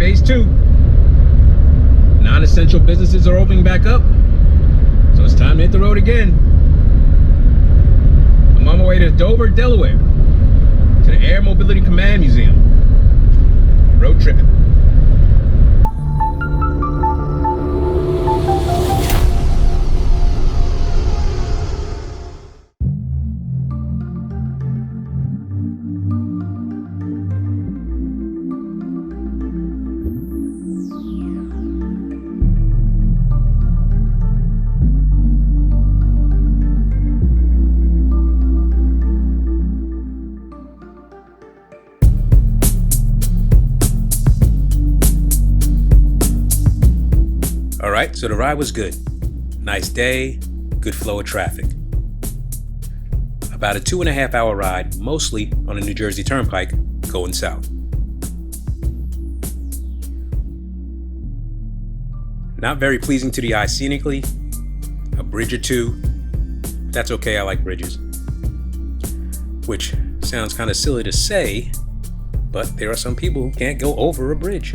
Phase 2. Non-essential businesses are opening back up, so it's time to hit the road again. I'm on my way to Dover, Delaware, to the Air Mobility Command Museum. Road tripping. Alright, so the ride was good. Nice day, good flow of traffic. About a 2.5 hour ride, mostly on the New Jersey Turnpike, going south. Not very pleasing to the eye scenically, a bridge or two, but that's okay, I like bridges. Which sounds kind of silly to say, but there are some people who can't go over a bridge.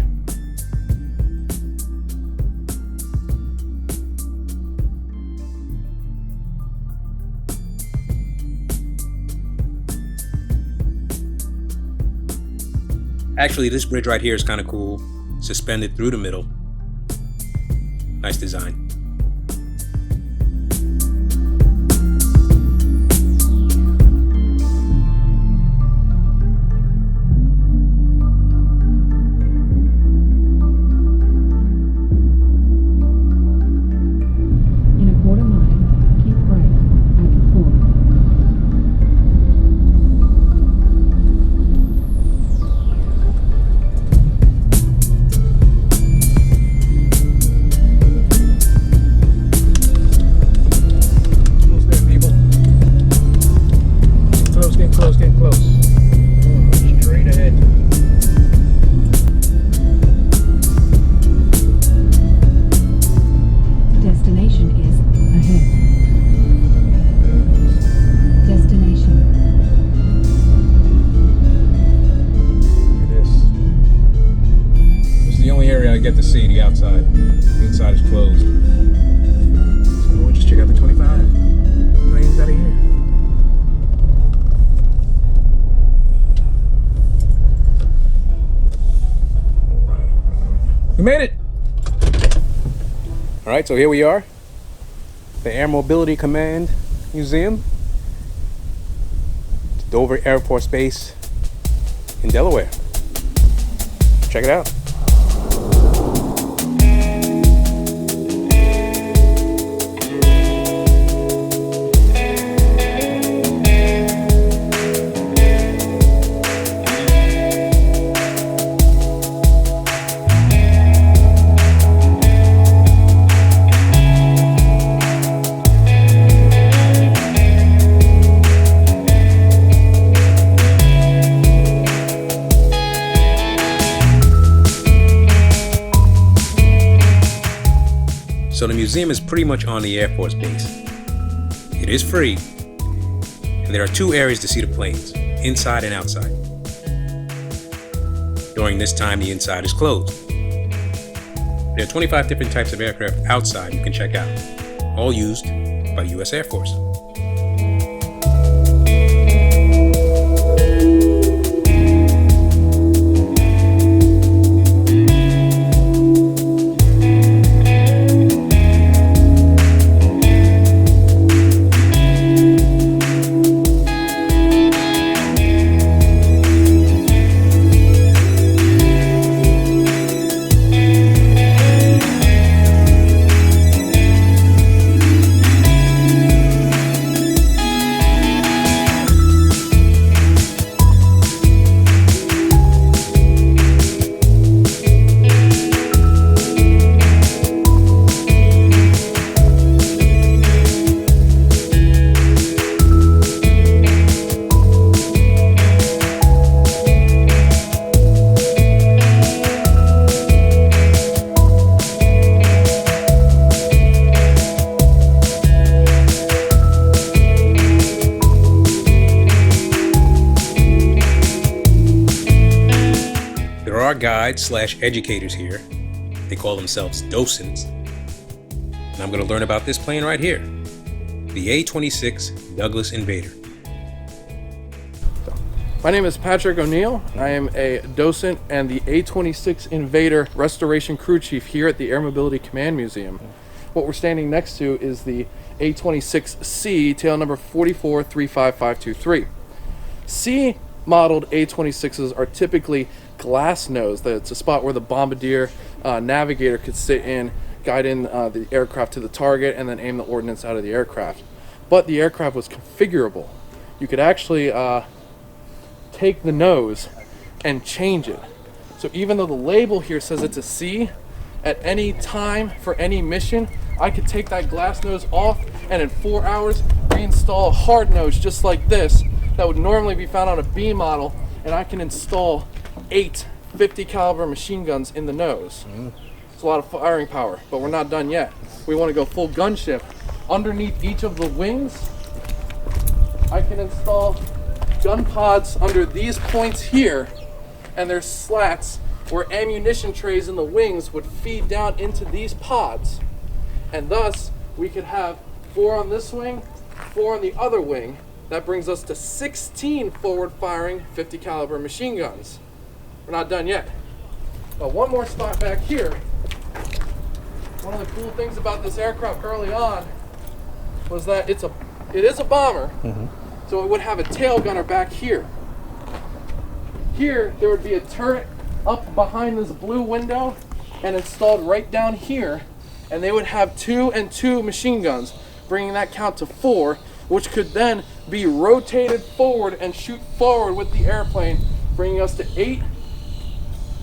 Actually, this bridge right here is kind of cool, suspended through the middle. Nice design. Getting close. Straight ahead. Destination is ahead. Destination. Look at this. This is the only area I get to see the outside. The inside is closed. So we'll just check out the 25 planes out of here. We made it! Alright, so here we are. The Air Mobility Command Museum. It's Dover Air Force Base in Delaware. Check it out. So the museum is pretty much on the Air Force Base. It is free, and there are two areas to see the planes, inside and outside. During this time, the inside is closed. There are 25 different types of aircraft outside you can check out, all used by the U.S. Air Force. are our guides slash educators here. They call themselves docents. And I'm going to learn about this plane right here, the A-26 Douglas Invader. My name is Patrick O'Neill. I am a docent and the A-26 Invader Restoration Crew Chief here at the Air Mobility Command Museum. What we're standing next to is the A-26C, tail number 4435523. C modeled A-26s are typically glass nose. That's a spot where the bombardier navigator could sit in, guide in the aircraft to the target, and then aim the ordnance out of the aircraft. But the aircraft was configurable. You could actually take the nose and change it. So even though the label here says it's a C, at any time for any mission, I could take that glass nose off and in 4 hours reinstall a hard nose just like this that would normally be found on a B model, and I can install 8 50 caliber machine guns in the nose. It's a lot of firing power, but we're not done yet. We want to go full gun shift. Underneath each of the wings, I can install gun pods under these points here, and there's slats where ammunition trays in the wings would feed down into these pods, and thus we could have 4 on this wing, 4 on the other wing. That brings us to 16 forward firing 50 caliber machine guns. We're not done yet. One more spot back here. One of the cool things about this aircraft early on was that it is a bomber. So it would have a tail gunner back here. Here, there would be a turret up behind this blue window and installed right down here. And they would have 2 and 2 machine guns, bringing that count to 4, which could then be rotated forward and shoot forward with the airplane, bringing us to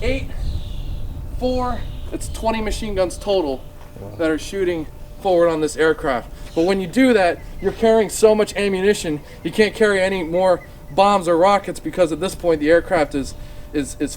8, 4, it's 20 machine guns total that are shooting forward on this aircraft. But when you do that, you're carrying so much ammunition, you can't carry any more bombs or rockets, because at this point the aircraft is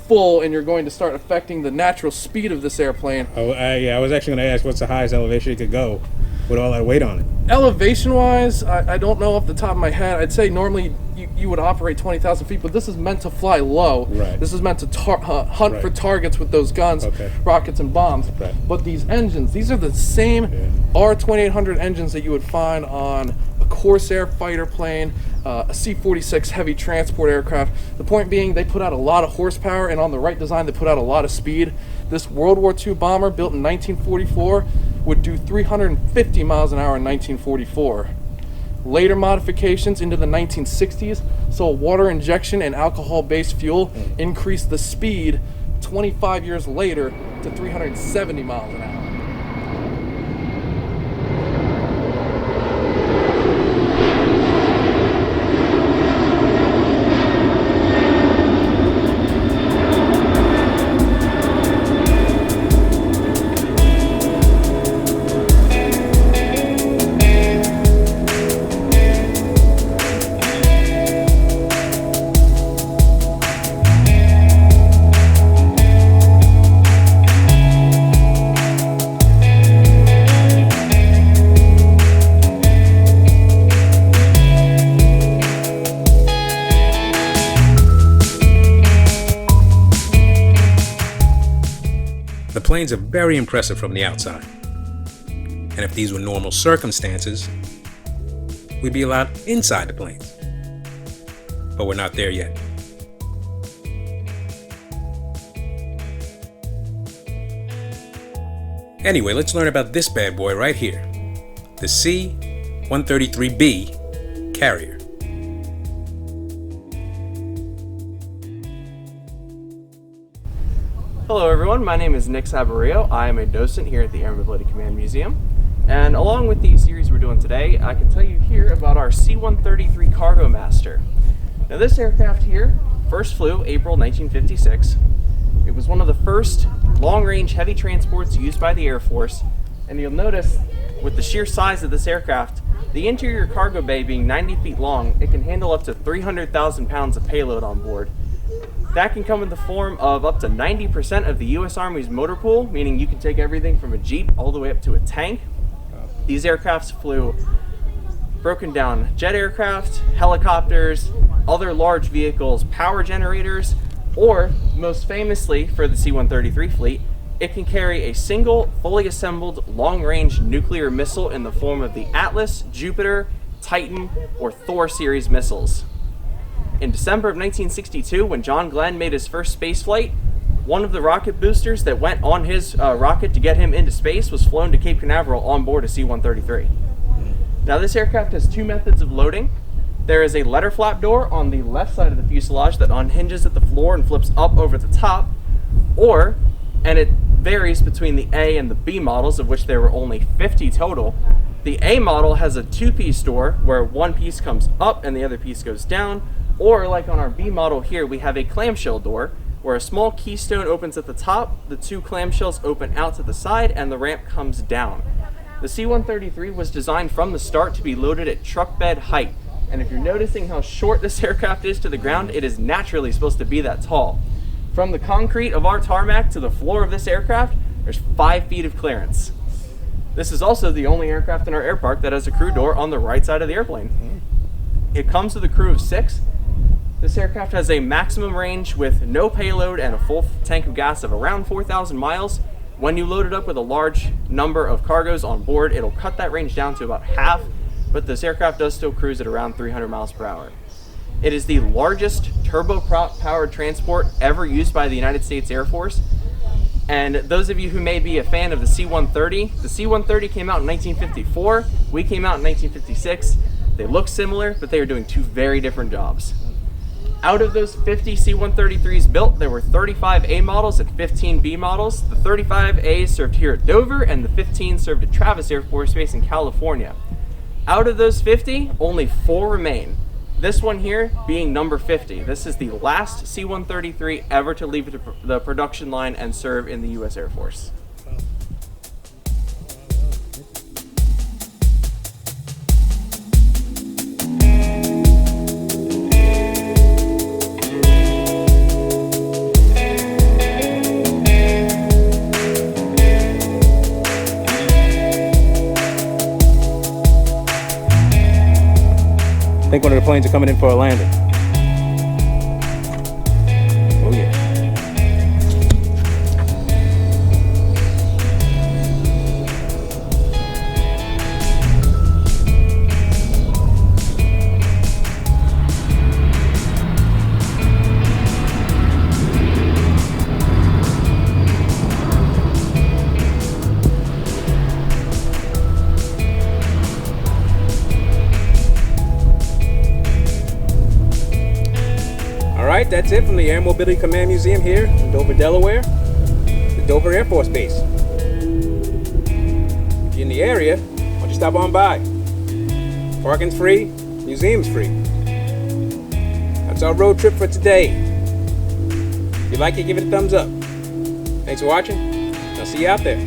full, and you're going to start affecting the natural speed of this airplane. I was actually going to ask, what's the highest elevation it could go with all that weight on it? Elevation wise, I don't know off the top of my head. I'd say normally you would operate 20,000 feet, but this is meant to fly low. Right. This is meant to hunt for targets with those guns, rockets and bombs. Right. But these engines, these are the same R2800 engines that you would find on a Corsair fighter plane, a C-46 heavy transport aircraft. The point being, they put out a lot of horsepower, and on the right design, they put out a lot of speed. This World War II bomber, built in 1944, would do 350 miles an hour in 1944. Later modifications into the 1960s saw water injection and alcohol-based fuel increase the speed 25 years later to 370 miles an hour. The planes are very impressive from the outside. And if these were normal circumstances, we'd be allowed inside the planes. But we're not there yet. Anyway, let's learn about this bad boy right here, the C-133B Carrier. Hello everyone, my name is Nick Sabarillo. I am a docent here at the Air Mobility Command Museum. And along with the series we're doing today, I can tell you here about our C-133 Cargo Master. Now this aircraft here first flew April 1956. It was one of the first long-range heavy transports used by the Air Force, and you'll notice with the sheer size of this aircraft, the interior cargo bay being 90 feet long, it can handle up to 300,000 pounds of payload on board. That can come in the form of up to 90% of the U.S. Army's motor pool, meaning you can take everything from a Jeep all the way up to a tank. These aircrafts flew broken down jet aircraft, helicopters, other large vehicles, power generators, Or, most famously for the C-133 fleet, it can carry a single, fully assembled, long-range nuclear missile in the form of the Atlas, Jupiter, Titan, or Thor series missiles. In December of 1962, when John Glenn made his first space flight, one of the rocket boosters that went on his rocket to get him into space was flown to Cape Canaveral on board a C-133. Now, this aircraft has two methods of loading. There is a letter flap door on the left side of the fuselage that unhinges at the floor and flips up over the top, and it varies between the A and the B models, of which there were only 50 total. The A model has a two-piece door where one piece comes up and the other piece goes down, or like on our B model here, we have a clamshell door where a small keystone opens at the top, the two clamshells open out to the side, and the ramp comes down. The C-133 was designed from the start to be loaded at truck bed height, and if you're noticing how short this aircraft is to the ground, it is naturally supposed to be that tall. From the concrete of our tarmac to the floor of this aircraft, there's 5 feet of clearance. This is also the only aircraft in our air park that has a crew door on the right side of the airplane. It comes with a crew of 6. This aircraft has a maximum range with no payload and a full tank of gas of around 4,000 miles. When you load it up with a large number of cargoes on board, it'll cut that range down to about half, but this aircraft does still cruise at around 300 miles per hour. It is the largest turboprop-powered transport ever used by the United States Air Force. And those of you who may be a fan of the C-130, the C-130 came out in 1954, we came out in 1956. They look similar, but they are doing 2 very different jobs. Out of those 50 C-133s built, there were 35 A models and 15 B models. The 35 A's served here at Dover, and the 15 served at Travis Air Force Base in California. Out of those 50, only 4 remain. This one here being number 50. This is the last C-133 ever to leave the production line and serve in the U.S. Air Force. I think one of the planes are coming in for a landing. Oh yeah. Alright, that's it from the Air Mobility Command Museum here in Dover, Delaware, the Dover Air Force Base. If you're in the area, why don't you stop on by? Parking's free, museum's free. That's our road trip for today. If you like it, give it a thumbs up. Thanks for watching. I'll see you out there.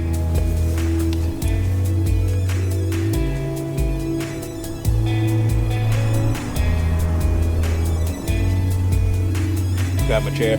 Grab my chair.